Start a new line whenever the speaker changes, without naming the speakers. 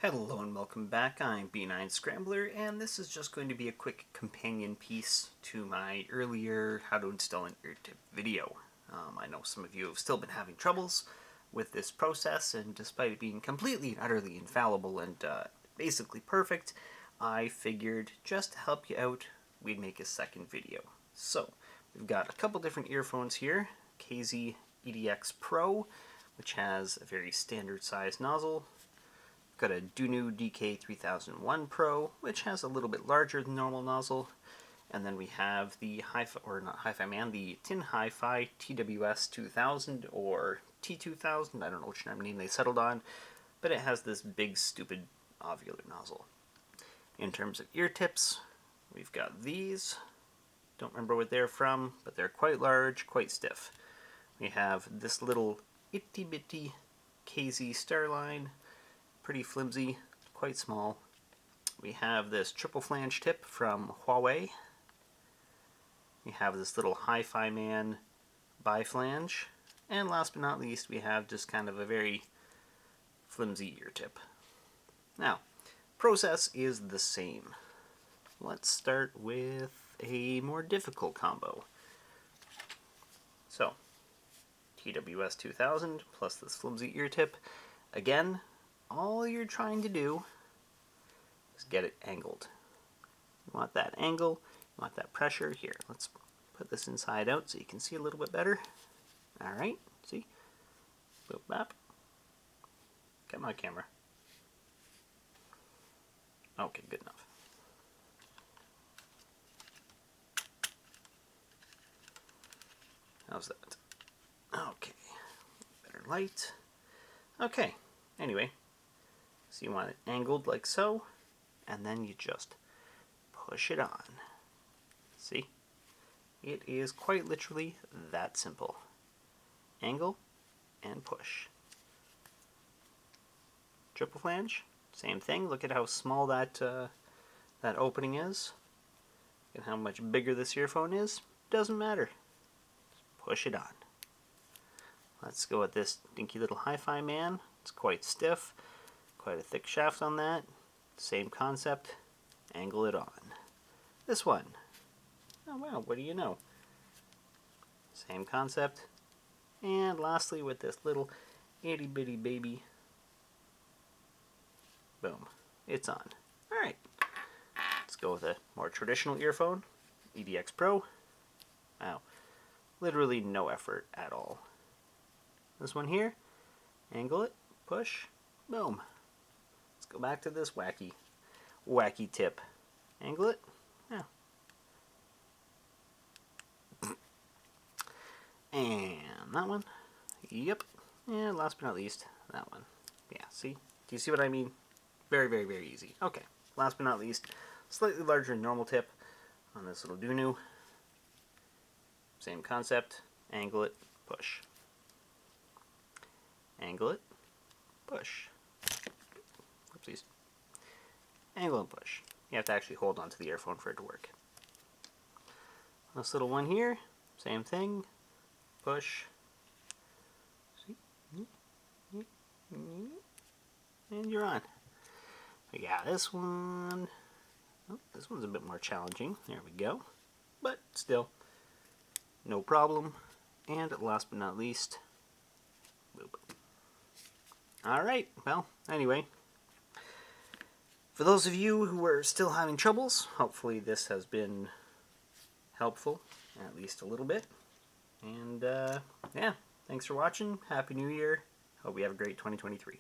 Hello and welcome back. I'm B9 Scrambler, and this is just going to be a quick companion piece to my earlier how to install an ear tip video. I know some of you have still been having troubles with this process, and despite it being completely and utterly infallible and basically perfect, I figured just to help you out, we'd make a second video. So, we've got a couple different earphones here. KZ EDX Pro, which has a very standard size nozzle. Got a Dunu DK3001 Pro, which has a little bit larger than normal nozzle. And then we have the the Tin Hi-Fi TWS 2000 or T2000, I don't know which name they settled on, but it has this big stupid ovular nozzle. In terms of ear tips, we've got these. Don't remember what they're from, but they're quite large, quite stiff. We have this little itty bitty KZ Starline, pretty flimsy, quite small. We have this triple flange tip from Huawei. We have this little Hi-Fi Man biflange. And last but not least, we have just kind of a very flimsy ear tip. Now, process is the same. Let's start with a more difficult combo. So, TWS 2000 plus this flimsy ear tip. Again, all you're trying to do is get it angled. You want that angle, you want that pressure. Here, let's put this inside out so you can see a little bit better. Alright, see? Boop bap. Come on, camera. Okay, good enough. How's that? Okay, better light. Okay, anyway. So you want it angled like so, and then you just push it on. See? It is quite literally that simple. Angle and push. Triple flange, same thing. Look at how small that opening is. And how much bigger this earphone is. Doesn't matter. Just push it on. Let's go with this dinky little Hi-Fi Man. It's quite stiff. Quite a thick shaft on that. Same concept. Angle it on. This one. Oh wow, what do you know? Same concept. And lastly with this little itty bitty baby. Boom. It's on. Alright. Let's go with a more traditional earphone. EDX Pro. Wow. Literally no effort at all. This one here. Angle it. Push. Boom. Go back to this wacky tip. Angle it. Yeah. And that one. Yep. And last but not least, that one. Yeah, see? Do you see what I mean? Very, very, very easy. Okay. Last but not least, slightly larger normal tip on this little Dunu. Same concept. Angle it. Push. Angle it. Push. Oopsies. Angle and push. You have to actually hold onto the earphone for it to work. This little one here, same thing. Push. See? And you're on. Yeah, this one. Oh, this one's a bit more challenging. There we go. But still, no problem. And last but not least, boop. Alright, well, anyway. For those of you who are still having troubles, hopefully this has been helpful, at least a little bit. And yeah, thanks for watching. Happy New Year. Hope you have a great 2023.